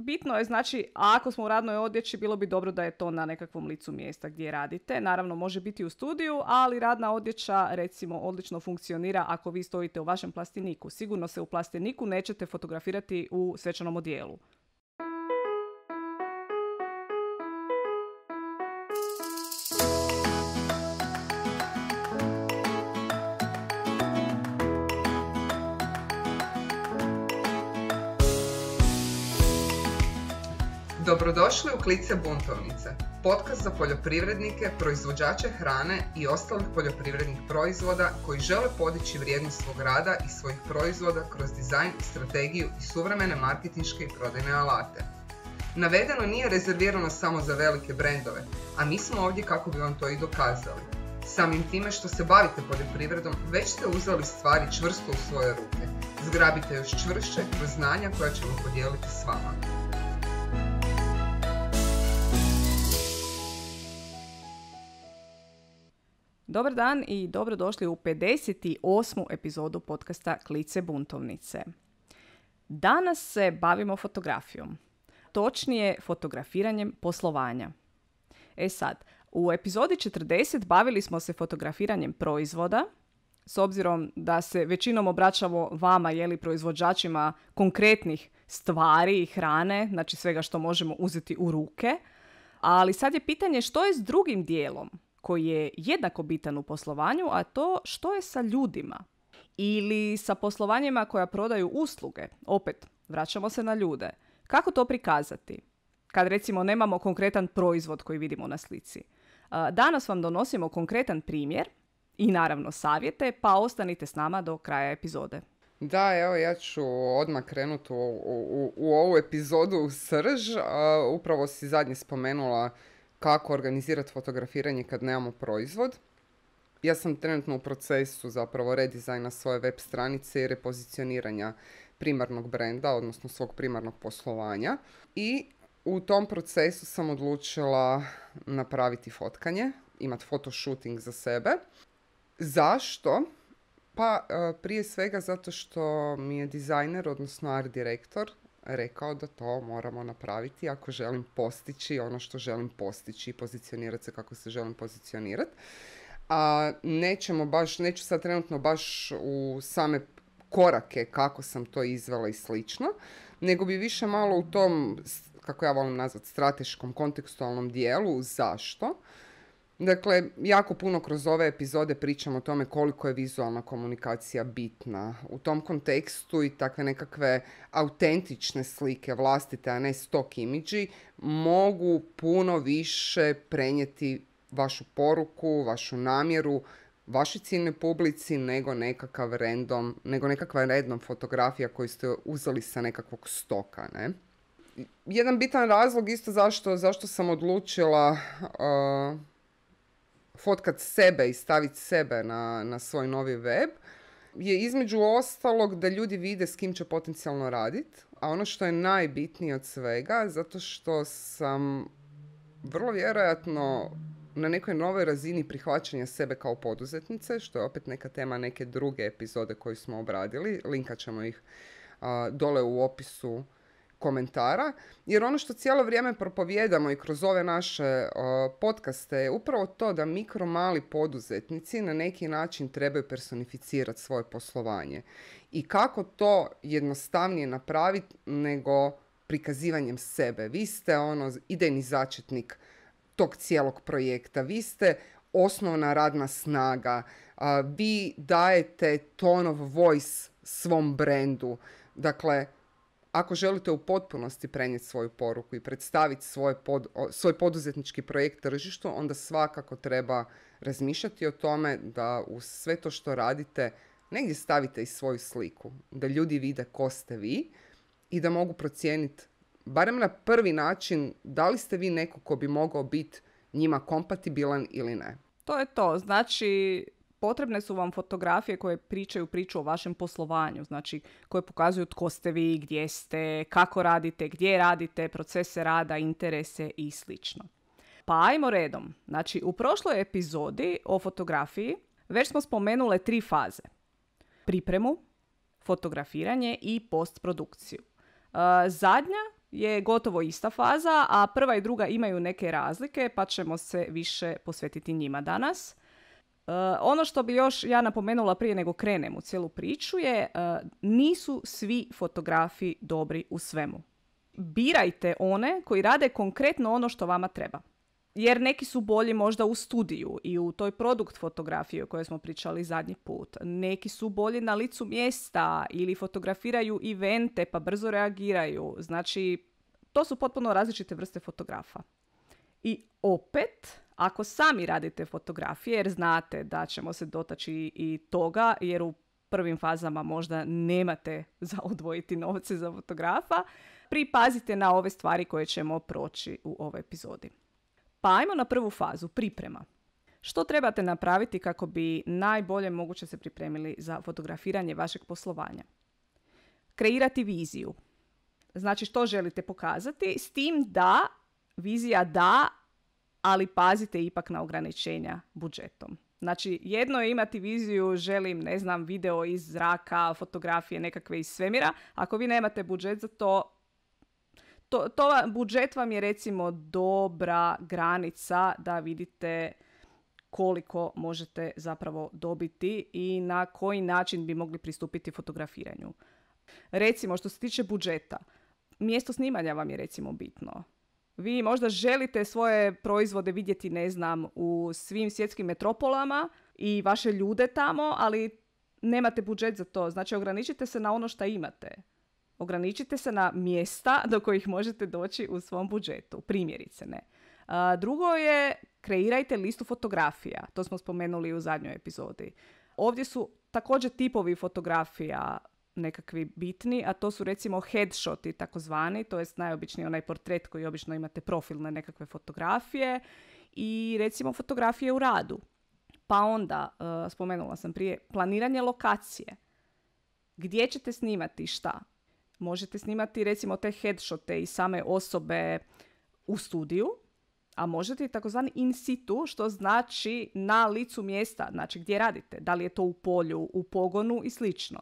bitno je, znači, ako smo u radnoj odjeći, bilo bi dobro da je to na nekakvom licu mjesta gdje radite. Naravno, može biti u studiju, ali radna odjeća, recimo, odlično funkcionira ako vi stojite u vašem plasteniku. Sigurno se u plasteniku nećete fotografirati u svečanom odijelu. Dobrodošli u Klice buntovnice, podcast za poljoprivrednike, proizvođače hrane i ostalih poljoprivrednih proizvoda koji žele podići vrijednost svog rada i svojih proizvoda kroz dizajn, strategiju i suvremene marketinške i prodajne alate. Navedeno nije rezervirano samo za velike brendove, a mi smo ovdje kako bi vam to i dokazali. Samim time što se bavite poljoprivredom, već ste uzeli stvari čvrsto u svoje ruke. Zgrabite još čvršće kroz znanja koja ćemo podijeliti s vama. Dobar dan i dobrodošli u 58. epizodu podcasta Klice buntovnice. Danas se bavimo fotografijom, točnije fotografiranjem poslovanja. Sad, u epizodi 40 bavili smo se fotografiranjem proizvoda, s obzirom da se većinom obraćamo vama, proizvođačima konkretnih stvari i hrane, znači svega što možemo uzeti u ruke, ali sad je pitanje što je s drugim dijelom koji je jednako bitan u poslovanju, a to što je sa ljudima ili sa poslovanjima koja prodaju usluge. Opet, vraćamo se na ljude. Kako to prikazati? Kad recimo nemamo konkretan proizvod koji vidimo na slici. Danas vam donosimo konkretan primjer i naravno savjete, pa ostanite s nama do kraja epizode. Da, evo ja ću odmah krenuti u ovu epizodu u srž. Upravo si zadnje spomenula kako organizirati fotografiranje kad nemamo proizvod. Ja sam trenutno u procesu zapravo redizajna svoje web stranice i repozicioniranja primarnog brenda, odnosno svog primarnog poslovanja. I u tom procesu sam odlučila napraviti fotkanje, imati fotoshooting za sebe. Zašto? Pa prije svega zato što mi je dizajner, odnosno art direktor, rekao da to moramo napraviti ako želim postići ono što želim postići i pozicionirati se kako se želim pozicionirati. A neću sad trenutno baš u same korake kako sam to izvela i slično, nego bi više malo u tom, kako ja volim nazvati, strateškom, kontekstualnom dijelu. Zašto? Dakle, jako puno kroz ove epizode pričam o tome koliko je vizualna komunikacija bitna. U tom kontekstu i takve nekakve autentične slike, vlastite, a ne stock imidži, mogu puno više prenijeti vašu poruku, vašu namjeru, vašoj ciljnoj publici nego nekakva random fotografija koju ste uzeli sa nekakvog stoka, ne? Jedan bitan razlog isto zašto sam odlučila fotkat sebe i staviti sebe na svoj novi web je između ostalog da ljudi vide s kim će potencijalno raditi, a ono što je najbitnije od svega, zato što sam vrlo vjerojatno na nekoj novoj razini prihvaćanja sebe kao poduzetnice, što je opet neka tema neke druge epizode koju smo obradili, linkat ćemo ih dole u opisu komentara, jer ono što cijelo vrijeme propovijedamo i kroz ove naše podcaste je upravo to da mikro mali poduzetnici na neki način trebaju personificirati svoje poslovanje. I kako to jednostavnije napraviti nego prikazivanjem sebe. Vi ste idejni začetnik tog cijelog projekta, vi ste osnovna radna snaga, vi dajete tone of voice svom brendu. Dakle, ako želite u potpunosti prenijeti svoju poruku i predstaviti svoj poduzetnički projekt tržištu, onda svakako treba razmišljati o tome da uz sve to što radite negdje stavite i svoju sliku. Da ljudi vide ko ste vi i da mogu procijeniti, barem na prvi način, da li ste vi neko ko bi mogao biti njima kompatibilan ili ne. To je to. Znači, potrebne su vam fotografije koje pričaju priču o vašem poslovanju, znači koje pokazuju tko ste vi, gdje ste, kako radite, gdje radite, procese rada, interese i slično. Pa ajmo redom. Znači, u prošloj epizodi o fotografiji već smo spomenule 3 faze. Pripremu, fotografiranje i postprodukciju. Zadnja je gotovo ista faza, a prva i druga imaju neke razlike, pa ćemo se više posvetiti njima danas. Ono što bi još ja napomenula prije nego krenem u cijelu priču je nisu svi fotografi dobri u svemu. Birajte one koji rade konkretno ono što vama treba. Jer neki su bolji možda u studiju i u toj produkt fotografiji o kojoj smo pričali zadnji put. Neki su bolji na licu mjesta ili fotografiraju evente pa brzo reagiraju. Znači, to su potpuno različite vrste fotografa. I opet, ako sami radite fotografije, jer znate da ćemo se dotaći i toga, jer u prvim fazama možda nemate za odvojiti novce za fotografa, pripazite na ove stvari koje ćemo proći u ovoj epizodi. Pa ajmo na prvu fazu, priprema. Što trebate napraviti kako bi najbolje moguće se pripremili za fotografiranje vašeg poslovanja? Kreirati viziju. Znači što želite pokazati, s tim da vizija da, ali pazite ipak na ograničenja budžetom. Znači jedno je imati viziju, želim, ne znam, video iz zraka, fotografije nekakve iz svemira. Ako vi nemate budžet za to, budžet vam je recimo dobra granica da vidite koliko možete zapravo dobiti i na koji način bi mogli pristupiti fotografiranju. Recimo što se tiče budžeta, mjesto snimanja vam je recimo bitno. Vi možda želite svoje proizvode vidjeti, ne znam, u svim svjetskim metropolama i vaše ljude tamo, ali nemate budžet za to. Znači ograničite se na ono što imate. Ograničite se na mjesta do kojih možete doći u svom budžetu. Primjerice, ne. Drugo je, kreirajte listu fotografija. To smo spomenuli u zadnjoj epizodi. Ovdje su također tipovi fotografija nekakvi bitni, a to su recimo headshoti takozvani, to jest najobičniji onaj portret koji obično imate profilne nekakve fotografije i recimo fotografije u radu. Pa onda, spomenula sam prije, planiranje lokacije. Gdje ćete snimati šta? Možete snimati recimo te headshote i same osobe u studiju, a možete i takozvani in situ, što znači na licu mjesta, znači gdje radite, da li je to u polju, u pogonu i slično.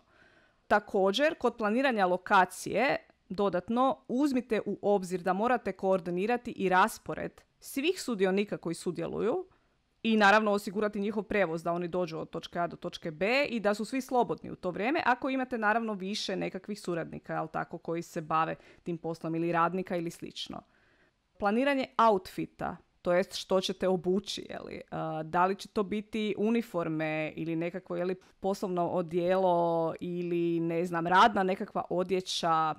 Također, kod planiranja lokacije, dodatno, uzmite u obzir da morate koordinirati i raspored svih sudionika koji sudjeluju i naravno osigurati njihov prevoz da oni dođu od točke A do točke B i da su svi slobodni u to vrijeme, ako imate naravno više nekakvih suradnika, jel tako, koji se bave tim poslom ili radnika ili slično. Planiranje outfita, to jest što ćete obući, jeli? Da li će to biti uniforme ili nekakvo poslovno odijelo ili ne znam, radna nekakva odjeća.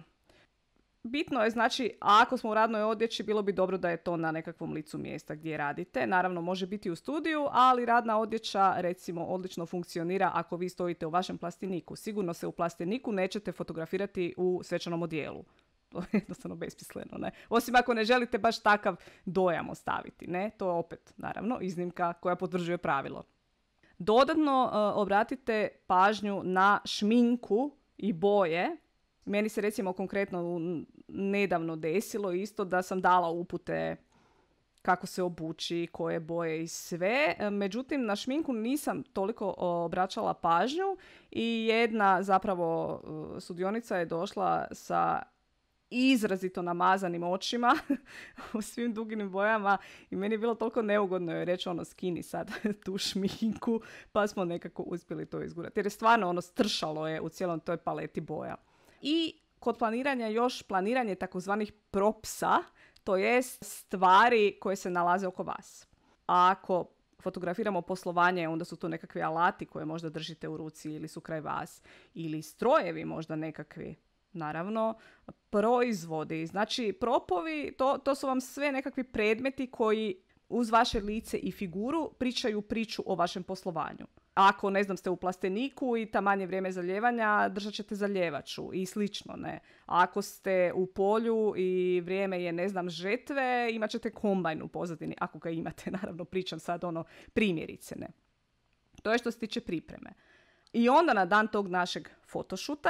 Bitno je, znači, ako smo u radnoj odjeći, bilo bi dobro da je to na nekakvom licu mjesta gdje radite. Naravno, može biti u studiju, ali radna odjeća, recimo, odlično funkcionira ako vi stojite u vašem plasteniku. Sigurno se u plasteniku nećete fotografirati u svečanom odijelu. To je jednostavno besmisleno, ne? Osim ako ne želite baš takav dojam ostaviti, ne? To je opet, naravno, iznimka koja potvrđuje pravilo. Dodatno obratite pažnju na šminku i boje. Meni se recimo konkretno nedavno desilo isto da sam dala upute kako se obući, koje boje i sve. Međutim, na šminku nisam toliko obraćala pažnju i jedna zapravo sudionica je došla sa izrazito namazanim očima u svim dugim bojama i meni je bilo toliko neugodno joj reći skini sad tu šminku, pa smo nekako uspjeli to izgurati. Jer je stvarno stršalo je u cijelom toj paleti boja. I kod planiranja još planiranje takozvanih propsa, to jest stvari koje se nalaze oko vas. A ako fotografiramo poslovanje, onda su to nekakvi alati koje možda držite u ruci ili su kraj vas, ili strojevi možda nekakvi. Naravno, proizvodi, znači propovi, to su vam sve nekakvi predmeti koji uz vaše lice i figuru pričaju priču o vašem poslovanju. Ako, ne znam, ste u plasteniku i taman je vrijeme zalijevanja, držat ćete zaljevaču i slično, ne. A ako ste u polju i vrijeme je, ne znam, žetve, imat ćete kombajn u pozadini, ako ga imate, naravno, pričam sad primjerice, ne. To je što se tiče pripreme. I onda na dan tog našeg fotošuta,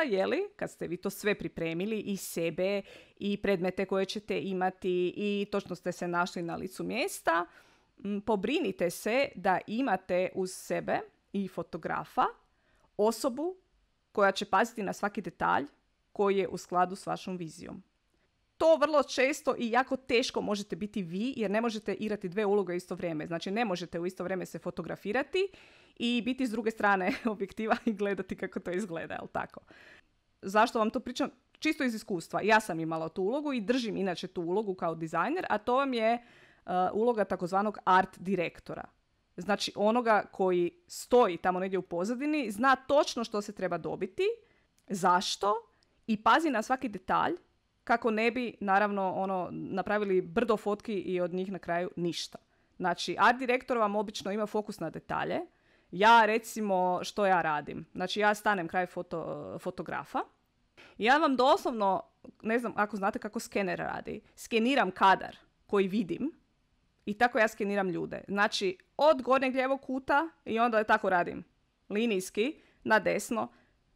kad ste vi to sve pripremili, i sebe, i predmete koje ćete imati, i točno ste se našli na licu mjesta, pobrinite se da imate uz sebe i fotografa, osobu koja će paziti na svaki detalj koji je u skladu s vašom vizijom. to vrlo često i jako teško možete biti vi, jer ne možete igrati dve uloge u isto vrijeme. Znači, ne možete u isto vrijeme se fotografirati i biti s druge strane objektiva i gledati kako to izgleda, jel tako? Zašto vam to pričam? Čisto iz iskustva. Ja sam imala tu ulogu i držim inače tu ulogu kao dizajner, a to vam je uloga takozvanog art direktora. Znači, onoga koji stoji tamo negdje u pozadini, zna točno što se treba dobiti, zašto i pazi na svaki detalj kako ne bi, naravno, napravili brdo fotki i od njih na kraju ništa. Znači, art direktor vam obično ima fokus na detalje. Ja, recimo, što ja radim? Znači, ja stanem kraj fotografa i ja vam doslovno, ne znam ako znate kako skener radi, skeniram kadar koji vidim i tako ja skeniram ljude. Znači, od gornjeg lijevog kuta i onda tako radim. Linijski, na desno,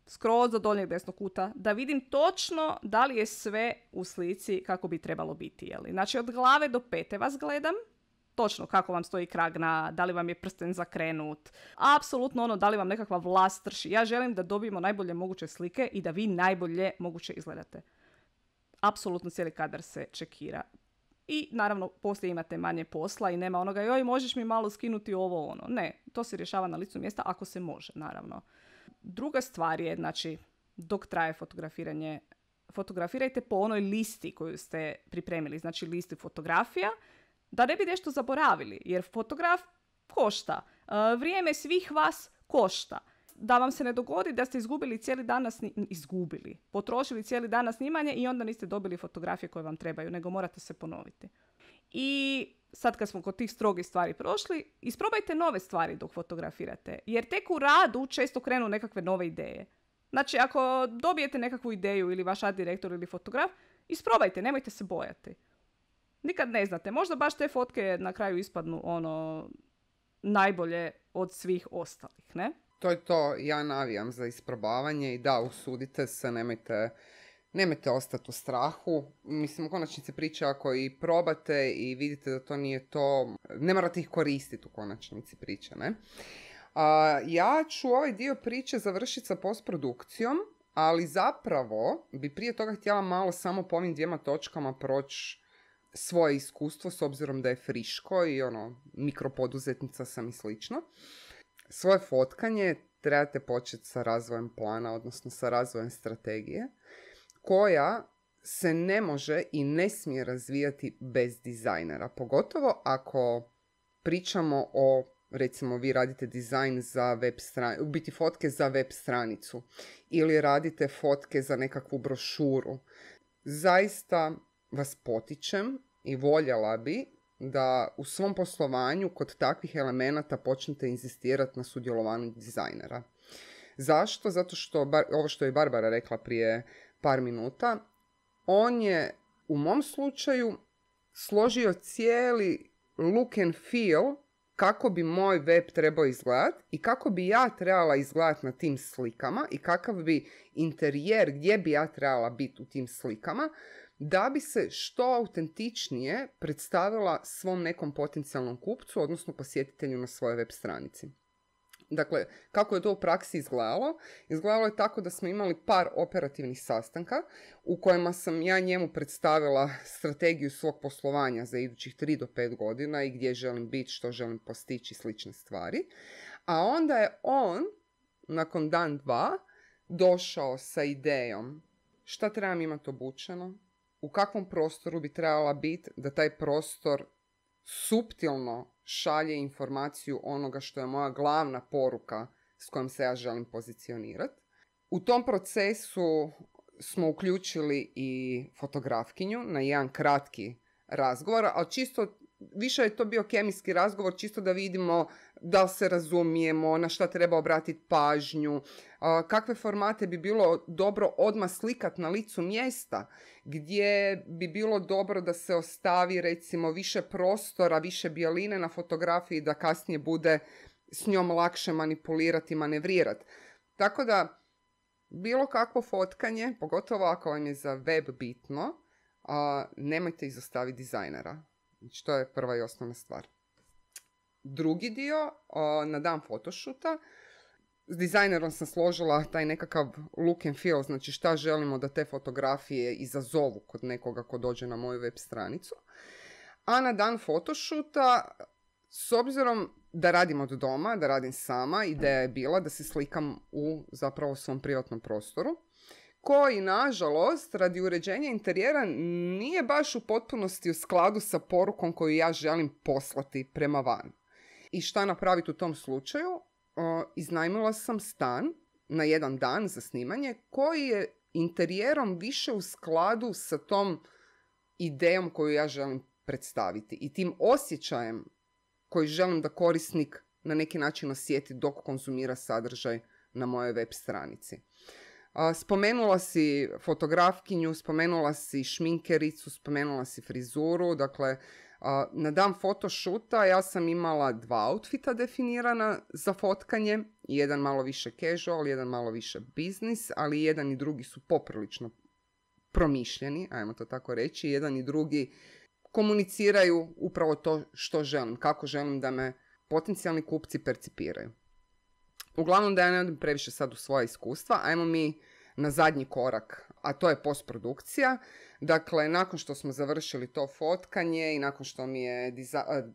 skroz do donjeg desnog kuta, da vidim točno da li je sve u slici kako bi trebalo biti. Jeli? Znači, od glave do pete vas gledam, točno kako vam stoji kragna, da li vam je prsten zakrenut, apsolutno da li vam nekakva vlast trši. Ja želim da dobijemo najbolje moguće slike i da vi najbolje moguće izgledate. Apsolutno cijeli kadar se čekira. I naravno poslije imate manje posla i nema onoga joj možeš mi malo skinuti ovo ono. Ne, to se rješava na licu mjesta ako se može, naravno. Druga stvar je, znači, dok traje fotografiranje, fotografirajte po onoj listi koju ste pripremili, znači listi fotografija, da ne bi nešto zaboravili, jer fotograf košta. Vrijeme svih vas košta. Da vam se ne dogodi da ste izgubili cijeli dan potrošili cijeli dan na snimanje i onda niste dobili fotografije koje vam trebaju, nego morate se ponoviti. I sad kad smo kod tih strogih stvari prošli, isprobajte nove stvari dok fotografirate, jer tek u radu često krenu nekakve nove ideje. Znači, ako dobijete nekakvu ideju ili vaš art direktor ili fotograf, isprobajte, nemojte se bojati. Nikad ne znate, možda baš te fotke na kraju ispadnu najbolje od svih ostalih, ne? To je to, ja navijam za isprobavanje i da, usudite se, nemojte ostati u strahu. Mislim, u konačnici priče ako i probate i vidite da to nije to, ne morate ih koristiti u konačnici priče, ne? Ja ću ovaj dio priče završiti sa postprodukcijom, ali zapravo bi prije toga htjela malo samo po ovim 2 točkama proći svoje iskustvo, s obzirom da je friško i mikropoduzetnica sam i slično. Svoje fotkanje trebate početi sa razvojem plana, odnosno sa razvojem strategije, koja se ne može i ne smije razvijati bez dizajnera. Pogotovo ako pričamo o, recimo, vi radite dizajn za web stranicu, u biti fotke za web stranicu ili radite fotke za nekakvu brošuru. Zaista vas potičem i voljela bi da u svom poslovanju kod takvih elemenata počnete inzistirati na sudjelovanju dizajnera. Zašto? Zato što, ovo što je Barbara rekla prije par minuta, on je u mom slučaju složio cijeli look and feel kako bi moj web trebao izgledati i kako bi ja trebala izgledati na tim slikama i kakav bi interijer, gdje bi ja trebala biti u tim slikama, da bi se što autentičnije predstavila svom nekom potencijalnom kupcu, odnosno posjetitelju na svojoj web stranici. Dakle, kako je to u praksi izgledalo? Izgledalo je tako da smo imali par operativnih sastanka u kojima sam ja njemu predstavila strategiju svog poslovanja za idućih 3 do 5 godina i gdje želim biti, što želim postići, slične stvari. A onda je on, nakon dan 2, došao sa idejom šta trebam imati obučeno, u kakvom prostoru bi trebala biti, da taj prostor suptilno šalje informaciju onoga što je moja glavna poruka s kojom se ja želim pozicionirati. U tom procesu smo uključili i fotografkinju na jedan kratki razgovor, ali čisto više je to bio kemijski razgovor, čisto da vidimo da li se razumijemo, na šta treba obratiti pažnju, kakve formate bi bilo dobro odmah slikat na licu mjesta, gdje bi bilo dobro da se ostavi recimo više prostora, više bijeline na fotografiji, da kasnije bude s njom lakše manipulirati i manevrirati. Tako da bilo kakvo fotkanje, pogotovo ako vam je za web bitno, nemojte izostaviti dizajnera. Znači, to je prva i osnovna stvar. Drugi dio, na dan photoshoota, S dizajnerom sam složila taj nekakav look and feel, znači šta želimo da te fotografije izazovu kod nekoga ko dođe na moju web stranicu. A na dan photoshoota, s obzirom da radim od doma, da radim sama, ideja je bila da se slikam u zapravo svom privatnom prostoru, koji, nažalost, radi uređenja interijera nije baš u potpunosti u skladu sa porukom koju ja želim poslati prema van. I šta napraviti u tom slučaju? Iznajmila sam stan na jedan dan za snimanje koji je interijerom više u skladu sa tom idejom koju ja želim predstaviti i tim osjećajem koji želim da korisnik na neki način osjeti dok konzumira sadržaj na mojoj web stranici. Spomenula si fotografkinju, spomenula si šminkericu, spomenula si frizuru, dakle na dan photoshoota ja sam imala 2 outfita definirana za fotkanje, jedan malo više casual, jedan malo više business, ali jedan i drugi su poprilično promišljeni, ajmo to tako reći, jedan i drugi komuniciraju upravo to što želim, kako želim da me potencijalni kupci percipiraju. Uglavnom, da ja ne odem previše sad u svoja iskustva, ajmo mi na zadnji korak, a to je postprodukcija. Dakle, nakon što smo završili to fotkanje i nakon što mi je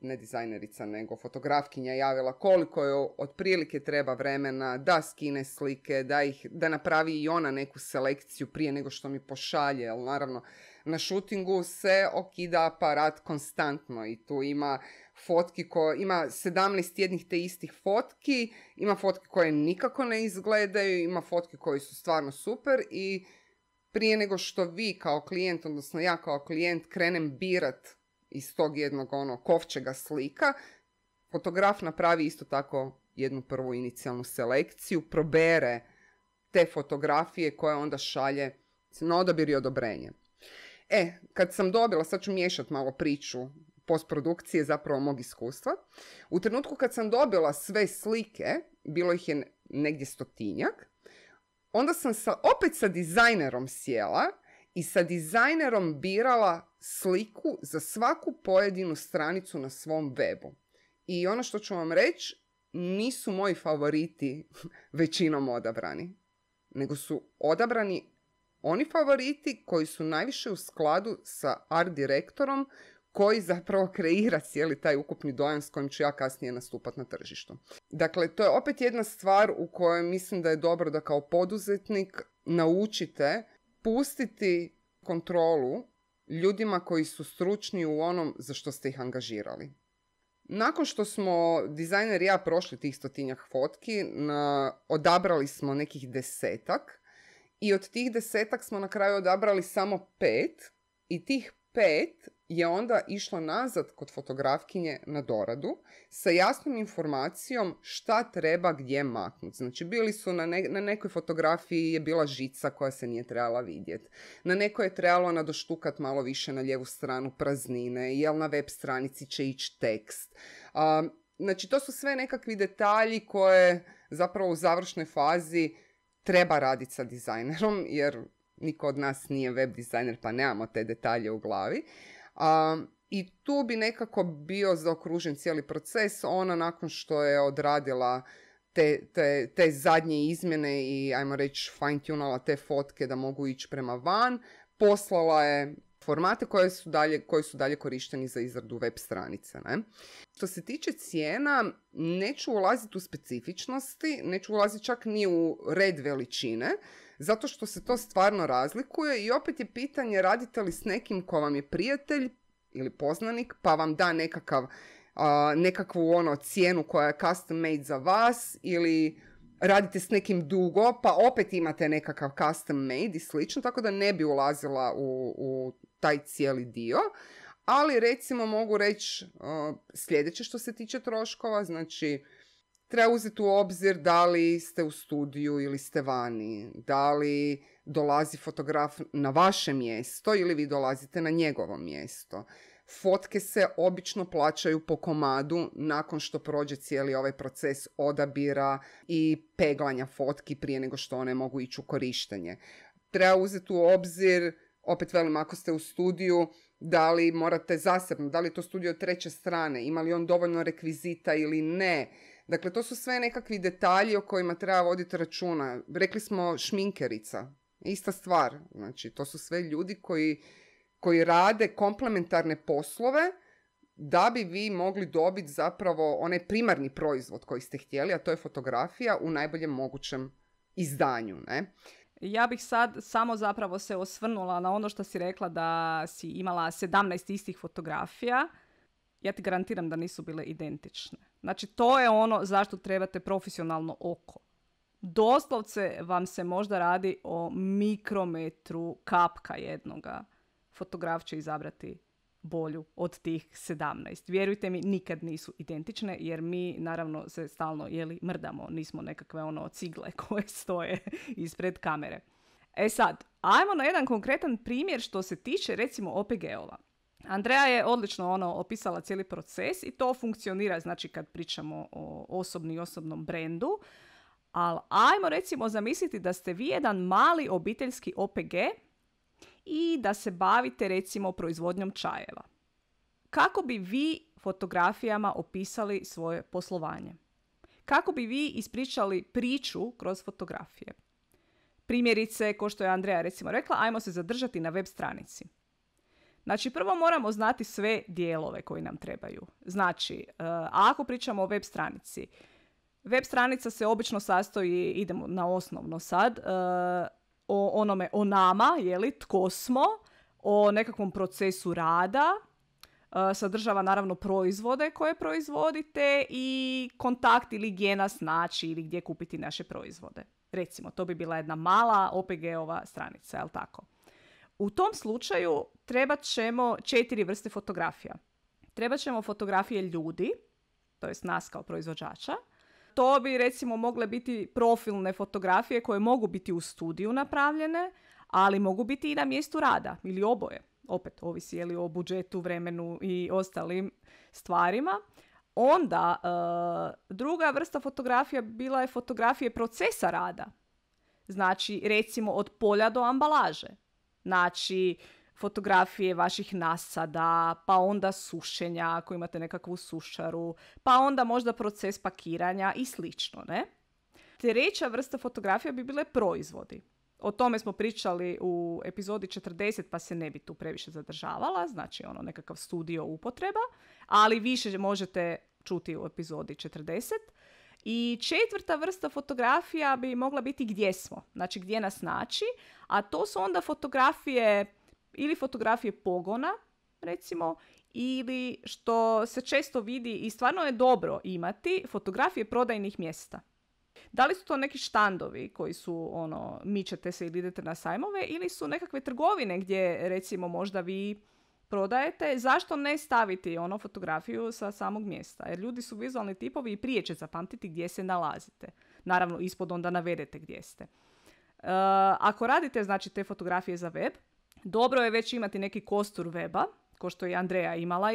ne dizajnerica, nego fotografkinja javila koliko je otprilike treba vremena da skine slike, da napravi i ona neku selekciju prije nego što mi pošalje, jer naravno na shootingu se okida aparat konstantno i tu ima fotki ima 17 jednih te istih fotki, ima fotki koje nikako ne izgledaju, ima fotki koji su stvarno super i prije nego što vi kao klijent, odnosno ja kao klijent krenem birat iz tog jednog kovčega slika, fotograf napravi isto tako jednu prvu inicijalnu selekciju, probere te fotografije koje onda šalje na odabir i odobrenje. Kad sam dobila, sad ću miješati malo priču postprodukcije zapravo mog iskustva. U trenutku kad sam dobila sve slike, bilo ih je negdje 100-tinjak, onda sam opet sa dizajnerom sjela i sa dizajnerom birala sliku za svaku pojedinu stranicu na svom webu. I ono što ću vam reći, nisu moji favoriti većinom odabrani, nego su odabrani oni favoriti koji su najviše u skladu sa art direktorom koji zapravo kreira cijeli taj ukupni dojam s kojim ću ja kasnije nastupati na tržištu. Dakle, to je opet jedna stvar u kojoj mislim da je dobro da kao poduzetnik naučite pustiti kontrolu ljudima koji su stručni u onom za što ste ih angažirali. Nakon što smo dizajner i ja prošli tih 100-tinjak fotki, odabrali smo nekih 10 i od tih 10 smo na kraju odabrali samo 5 i tih 5 je onda išlo nazad kod fotografkinje na doradu sa jasnom informacijom šta treba gdje maknuti. Znači, bili su na nekoj fotografiji je bila žica koja se nije trebala vidjeti. Na nekoj je trebalo nadoštukat malo više na lijevu stranu praznine, jel na web stranici će ići tekst. Znači, to su sve nekakvi detalji koje zapravo u završnoj fazi treba raditi sa dizajnerom, jer niko od nas nije web dizajner pa nemamo te detalje u glavi. I tu bi nekako bio zaokružen cijeli proces. Ona nakon što je odradila te zadnje izmjene i ajmo reći fine-tunala te fotke da mogu ići prema van, poslala je formate koji su dalje korišteni za izradu web stranice. Ne? Što se tiče cijena, neću ulaziti u specifičnosti, neću ulaziti čak ni u red veličine, zato što se to stvarno razlikuje i opet je pitanje radite li s nekim ko vam je prijatelj ili poznanik pa vam da nekakvu cijenu koja je custom made za vas ili radite s nekim dugo pa opet imate nekakav custom made i slično, tako da ne bi ulazila u taj cijeli dio. Ali recimo mogu reći sljedeće što se tiče troškova, znači treba uzeti u obzir da li ste u studiju ili ste vani, da li dolazi fotograf na vaše mjesto ili vi dolazite na njegovo mjesto. Fotke se obično plaćaju po komadu nakon što prođe cijeli ovaj proces odabira i peglanja fotki prije nego što one mogu ići u korištenje. Treba uzeti u obzir, opet velim, ako ste u studiju, da li morate zasebno, da li je to studio treće strane, ima li on dovoljno rekvizita ili ne, Dakle, to su sve nekakvi detalji o kojima treba voditi računa. Rekli smo šminkerica, ista stvar. Znači, to su sve ljudi koji rade komplementarne poslove da bi vi mogli dobiti zapravo onaj primarni proizvod koji ste htjeli, a to je fotografija u najboljem mogućem izdanju, ne? Ja bih sad samo zapravo se osvrnula na ono što si rekla da si imala 17 istih fotografija. Ja ti garantiram da nisu bile identične. Znači, to je ono zašto trebate profesionalno oko. Doslovce vam se možda radi o mikrometru kapka jednoga. Fotograf će izabrati bolju od tih 17. Vjerujte mi, nikad nisu identične, jer mi naravno se stalno mrdamo. Nismo nekakve cigle koje stoje ispred kamere. E sad, ajmo na jedan konkretan primjer što se tiče recimo OPG-ova. Andreja je odlično opisala cijeli proces i to funkcionira, znači kad pričamo o osobnom brendu, ali ajmo recimo zamisliti da ste vi jedan mali obiteljski OPG i da se bavite recimo proizvodnjom čajeva. Kako bi vi fotografijama opisali svoje poslovanje? Kako bi vi ispričali priču kroz fotografije? Primjerice, ko što je Andreja recimo rekla, ajmo se zadržati na web stranici. Znači, prvo moramo znati sve dijelove koji nam trebaju. Znači, ako pričamo o web stranici, web stranica se obično sastoji, idemo na osnovno sad, o nama, tko smo, o nekakvom procesu rada, sadržava naravno proizvode koje proizvodite i kontakt ili gdje nas naći ili gdje kupiti naše proizvode. Recimo, to bi bila jedna mala OPG-ova stranica, jel tako? U tom slučaju trebat ćemo 4 vrste fotografija. Trebat ćemo fotografije ljudi, to jest nas kao proizvođača. To bi recimo mogle biti profilne fotografije koje mogu biti u studiju napravljene, ali mogu biti i na mjestu rada ili oboje. Opet, ovisi o budžetu, vremenu i ostalim stvarima. Onda, druga vrsta fotografija bila je fotografije procesa rada. Znači, recimo od polja do ambalaže. Znači, fotografije vaših nasada, pa onda sušenja ako imate nekakvu sušaru, pa onda možda proces pakiranja i slično, ne? Treća vrsta fotografija bi bile proizvodi. O tome smo pričali u epizodi 40, pa se ne bi tu previše zadržavala, znači nekakav studio upotreba, ali više možete čuti u epizodi 40. I četvrta vrsta fotografija bi mogla biti gdje smo, znači gdje nas naći, a to su onda fotografije ili fotografije pogona, recimo, ili što se često vidi i stvarno je dobro imati, fotografije prodajnih mjesta. Da li su to neki štandovi koji su, mičete se ili idete na sajmove, ili su nekakve trgovine gdje, recimo, možda vi prodajete, zašto ne staviti fotografiju sa samog mjesta? Jer ljudi su vizualni tipovi i prije će zapamtiti gdje se nalazite. Naravno, ispod onda navedete gdje ste. Ako radite, znači, te fotografije za web, dobro je već imati neki kostur weba, ko što je Andreja imala,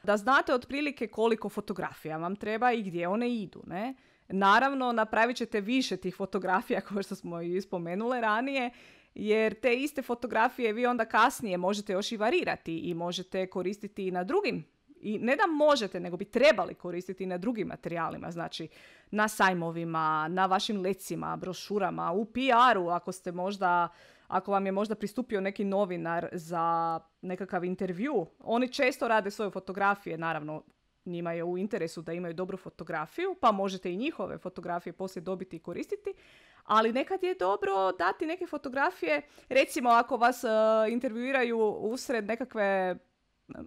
da znate otprilike koliko fotografija vam treba i gdje one idu, ne? Naravno, napravit ćete više tih fotografija, kao što smo i spomenule ranije, jer te iste fotografije vi onda kasnije možete još i varirati i možete koristiti i na drugim. I ne da možete, nego bi trebali koristiti i na drugim materijalima, znači na sajmovima, na vašim lecima, brošurama, u PR-u, ako vam je možda pristupio neki novinar za nekakav intervju. Oni često rade svoje fotografije, naravno njima je u interesu da imaju dobru fotografiju, pa možete i njihove fotografije poslije dobiti i koristiti, ali nekad je dobro dati neke fotografije, recimo ako vas intervjuiraju usred nekakve,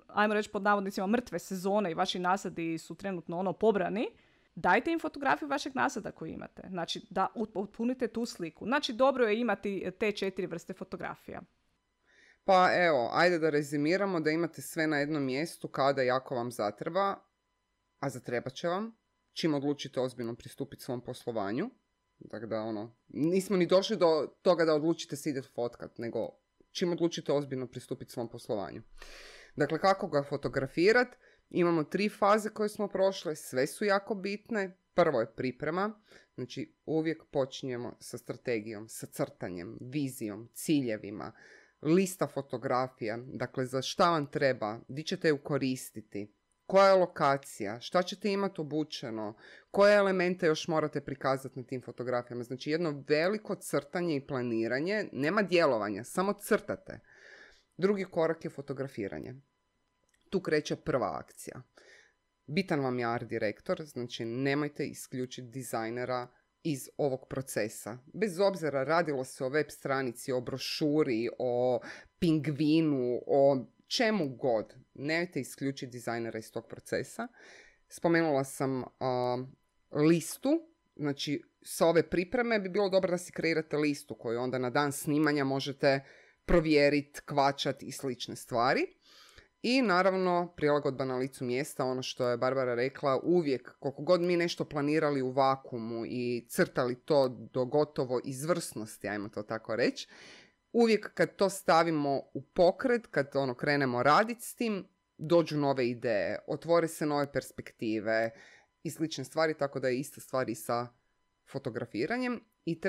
ajmo reći pod navodnicima, mrtve sezone i vaši nasadi su trenutno pobrani, dajte im fotografiju vašeg nasada koji imate. Znači, da upotpunite tu sliku. Znači, dobro je imati te 4 vrste fotografija. Pa evo, ajde da rezimiramo da imate sve na jednom mjestu kada jako vam zatreba, a zatrebat će vam, čim odlučite ozbiljno pristupiti svom poslovanju. Tako da, nismo ni došli do toga da odlučite se ideti fotkat, nego čim odlučite ozbiljno pristupiti svom poslovanju. Dakle, kako ga fotografirati? Imamo 3 faze koje smo prošle, sve su jako bitne. Prvo je priprema, znači uvijek počinjemo sa strategijom, sa crtanjem, vizijom, ciljevima, lista fotografija, dakle za šta vam treba, di ćete ju koristiti, koja je lokacija, šta ćete imati obučeno, koje elemente još morate prikazati na tim fotografijama. Znači jedno veliko crtanje i planiranje, nema djelovanja, samo crtate. Drugi korak je fotografiranje. Tu kreće prva akcija. Bitan vam je art direktor, znači nemojte isključiti dizajnera iz ovog procesa. Bez obzira radilo se o web stranici, o brošuri, o pingvinu, o čemu god, nemojte isključiti dizajnera iz tog procesa. Spomenula sam listu, znači sa ove pripreme bi bilo dobro da si kreirate listu koju onda na dan snimanja možete provjeriti, kvačati i slične stvari. I naravno prilagodba na licu mjesta, ono što je Barbara rekla, uvijek koliko god mi nešto planirali u vakuumu i crtali to do gotovo izvrsnosti, ajmo to tako reći, uvijek kad to stavimo u pokret, kad krenemo raditi s tim, dođu nove ideje, otvore se nove perspektive i slične stvari, tako da je ista stvar i sa fotografiranjem. I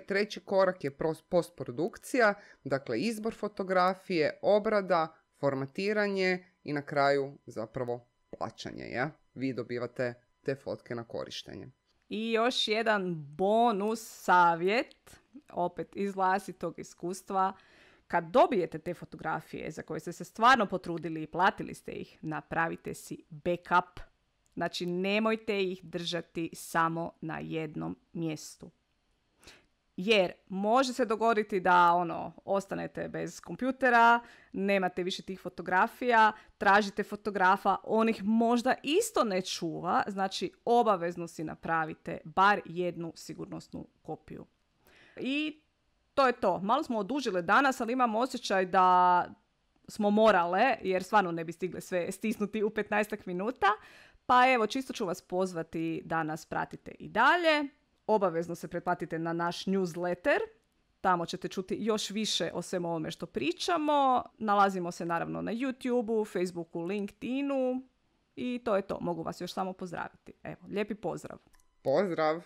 treći korak je postprodukcija, dakle izbor fotografije, obrada, formatiranje i na kraju zapravo plaćanje. Ja? Vi dobivate te fotke na korištenje. I još jedan bonus savjet, opet iz vlastitog iskustva. Kad dobijete te fotografije za koje ste se stvarno potrudili i platili ste ih, napravite si backup. Znači nemojte ih držati samo na jednom mjestu. Jer može se dogoditi da ostanete bez kompjutera, nemate više tih fotografija, tražite fotografa, on ih možda isto ne čuva, znači obavezno si napravite bar jednu sigurnosnu kopiju. I to je to. Malo smo odužile danas, ali imam osjećaj da smo morale, jer stvarno ne bi stigle sve stisnuti u 15 minuta. Pa evo, čisto ću vas pozvati da nas pratite i dalje. Obavezno se pretplatite na naš newsletter. Tamo ćete čuti još više o svemu ovome što pričamo. Nalazimo se naravno na YouTubeu, Facebooku, LinkedInu. I to je to. Mogu vas još samo pozdraviti. Evo, lijepi pozdrav. Pozdrav!